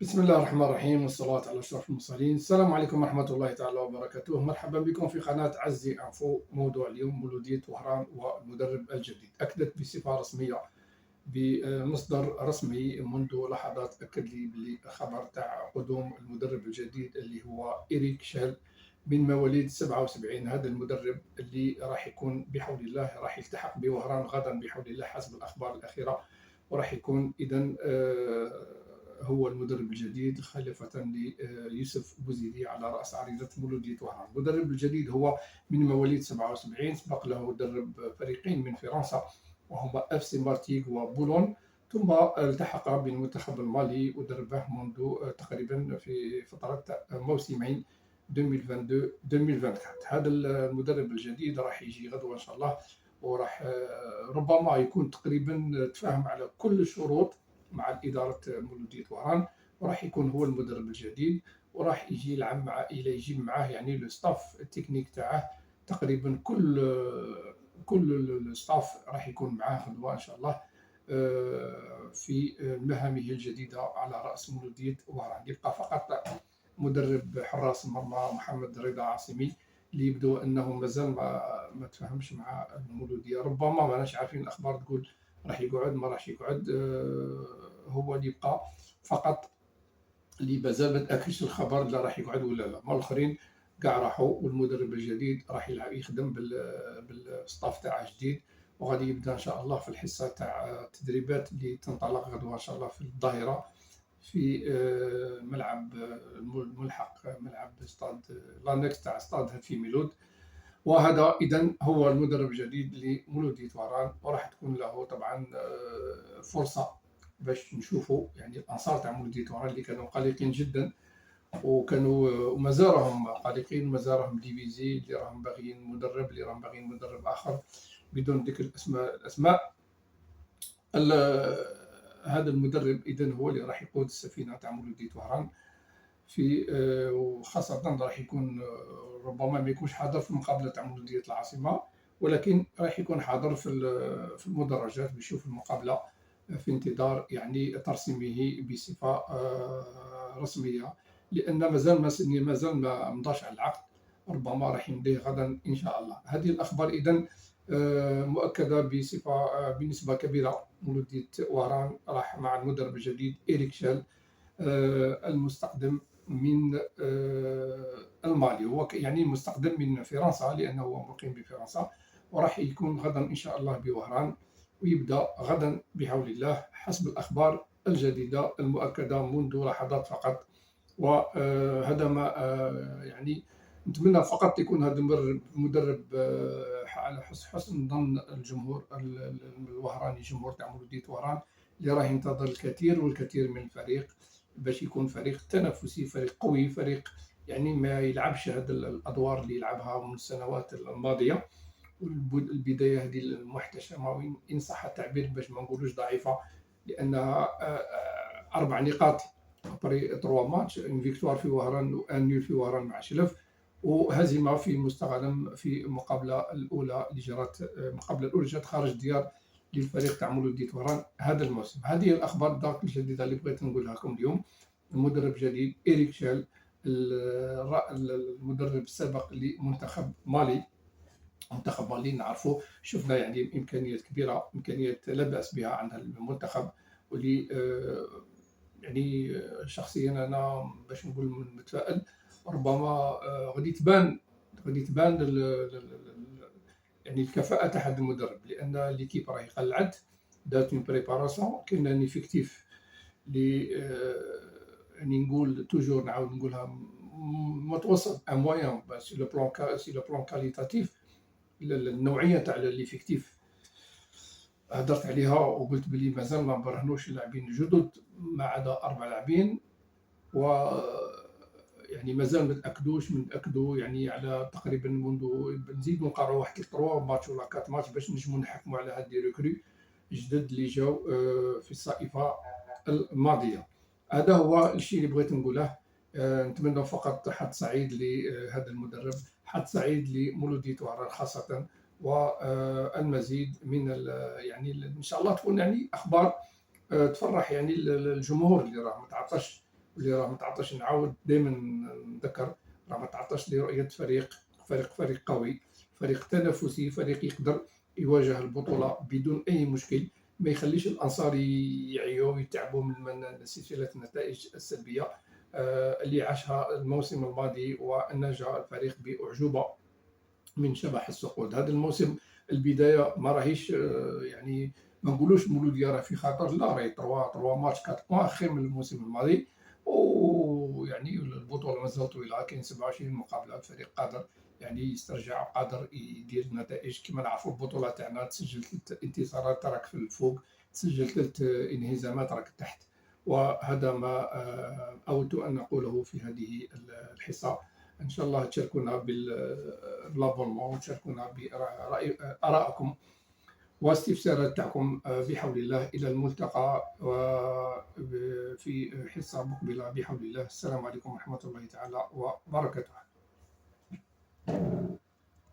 بسم الله الرحمن الرحيم والصلاة على أشرف المرسلين. السلام عليكم ورحمة الله تعالى وبركاته. مرحبا بكم في قناة عزي أنفو. موضوع اليوم مولودية وهران والمدرب الجديد. أكدت بصفة رسمية بمصدر رسمي منذ لحظات، أكد لي بلي خبر تاع قدوم المدرب الجديد اللي هو إريك شال من مواليد 77. هذا المدرب اللي راح يكون بحول الله راح يلتحق بوهران غدا بحول الله حسب الأخبار الأخيرة، وراح يكون إذا هو المدرب الجديد خليفة ليوسف بوزيدي على رأس عريضة مولودية وهران. المدرب الجديد هو من مواليد 77، سبق له درب فريقين من فرنسا وهما اف سي مارتيغ وبولون، ثم التحق بالمنتخب المالي ودربه منذ تقريبا في فترة موسمين 2022-2024. هذا المدرب الجديد راح يجي غدوة إن شاء الله، وراح ربما يكون تقريبا تفاهم على كل الشروط مع إدارة مولودية وهران، وراح يكون هو المدرب الجديد، وراح يجي يلعب يجيب معاه يعني لو ستاف التكنيك تاعه. تقريبا كل الستاف راح يكون معاه غدوة إن شاء الله في مهامه الجديدة على رأس مولودية وهران. يبقى فقط مدرب حراس المرمى محمد رضا عاصمي، اللي يبدو انه مازال ما تفهمش مع المولوديه. ربما ماناش عارفين، الاخبار تقول راح يقعد ما راحش يقعد. هو اللي يبقى فقط اللي مازال ما تاكدش الخبر لا راح يقعد ولا لا. ما الاخرين كاع راحوا، والمدرب الجديد راح يلعب يخدم بالستاف تاعه جديد، وغادي يبدا ان شاء الله في الحصه تاع التدريبات اللي تنطلق غدوه ان شاء الله في الظاهره في ملعب الملحق، ملعب استاد لانكس تاع استاد هاتفي ميلود. وهذا اذا هو المدرب الجديد لمولودية وهران، وراح تكون له طبعا فرصه باش نشوفوا يعني الانصار تاع مولودية وهران اللي كانوا قلقين جدا، وكانوا ومازال راهم قلقين، ومازال راهم ديفيزي، اللي راهم باغيين مدرب، اللي راهم باغيين مدرب اخر بدون ذكر الاسماء. هذا المدرب اذا هو اللي راح يقود السفينه تاع مولودية وهران في وخاصة راح يكون ربما ما يكونش حاضر في المقابلة تاع مولودية العاصمة، ولكن راح يكون حاضر في المدرجات بيشوف المقابلة في انتظار يعني ترسيمه بصفة رسمية، لأن مازال ما مضاش على العقد. ربما راح يمضيه غدا إن شاء الله. هذه الأخبار إذن مؤكدة بنسبة كبيرة. مولودية وهران راح مع المدرب الجديد إريك شال المستقدم من المالي. هو يعني مستقدم من فرنسا لأنه هو مقيم بفرنسا، وراح يكون غدا إن شاء الله بوهران، ويبدأ غدا بحول الله حسب الأخبار الجديدة المؤكدة منذ لحظات فقط. وهذا ما يعني نتمنى فقط يكون هذا المدرب على حسن ظن الجمهور الوهراني، جمهور تاع مولودية وهران، اللي راه ينتظر الكثير والكثير من الفريق باش يكون فريق تنافسي، فريق قوي، فريق يعني ما يلعبش هذه الادوار اللي يلعبها من السنوات الماضيه. والبدايه هذه المحتشمه، ان صح التعبير باش ما نقولوش ضعيفه، لانها 4 نقاط ابري 3 ماتش، ان فيكتوار في وهران وان نول في وهران مع شلف، وهزيمه في مستغرم في المقابله الاولى اللي جرت. المقابله الاولى جات خارج الديار للفريق تاع مولودية وهران هذا الموسم. هذه الاخبار الدارك الجديده اللي بغيت نقولها لكم اليوم. المدرب الجديد إريك شال، المدرب السابق لمنتخب مالي، منتخب مالي نعرفه، شفنا يعني امكانيات كبيره، امكانيات لا باس بها عند المنتخب، واللي يعني شخصيا انا باش نقول متفائل. ربما غادي تبان يعني الكفاءه تاع هذا المدرب، لان ليكيب راهي قلعت، دارت اون بريباراسيون، كاين ان افكتيف اللي يعني نقول توجور، نعاود نقولها متوسط ان موين سي لو بلان كاليتاتيف. النوعيه تاع ليفيكتيف هدرت عليها وقلت بلي مازال ما برهنوش اللاعبين الجدد ما عدا 4 لاعبين، و يعني مازال ما نتاكدوا يعني على تقريبا منذ نزيدوا نقراو واحد 3 ماتش ولا 4 ماتش باش نجموا نحكموا على هاد لي ريكرو جدد اللي جاو في الصائفه الماضيه. هذا هو الشيء اللي بغيت نقوله. نتمنى فقط حظ سعيد لهذا المدرب، حظ سعيد لمولودية وهران خاصة، والمزيد من يعني ان شاء الله تكون يعني اخبار تفرح يعني الجمهور اللي راه متعطش واللي راه متعطش. نعاود دائما نذكر، راه متعطش لرؤية فريق قوي، فريق تنافسي، فريق يقدر يواجه البطولة بدون أي مشكل، ما يخليش الأنصار يعيوا ويتعبوا من سلسلة النتائج السلبية اللي عاشها الموسم الماضي، وأن نجا الفريق بأعجوبة من شبح السقوط. هذا الموسم البدايه ما راهيش يعني ما نقولوش مولوديه راه في خطر، لا، راهي 3 ماتش 4 بوان خير من الموسم الماضي، ويعني البطوله مازال طويله، كاين 27 مقابله، الفريق قادر يعني يسترجع، قادر يدير نتائج. كما نعرفوا البطوله تاعنا تسجل 3 انتصارات راك في الفوق، تسجل 3 انهزامات راك تحت. وهذا ما اودت ان نقوله في هذه الحصه. ان شاء الله تشاركونا بالابونمون، وتشاركونا بارائكم واستفسارات تاعكم. بحول الله الى الملتقى في حصه مقبله بحول الله. السلام عليكم ورحمه الله تعالى وبركاته.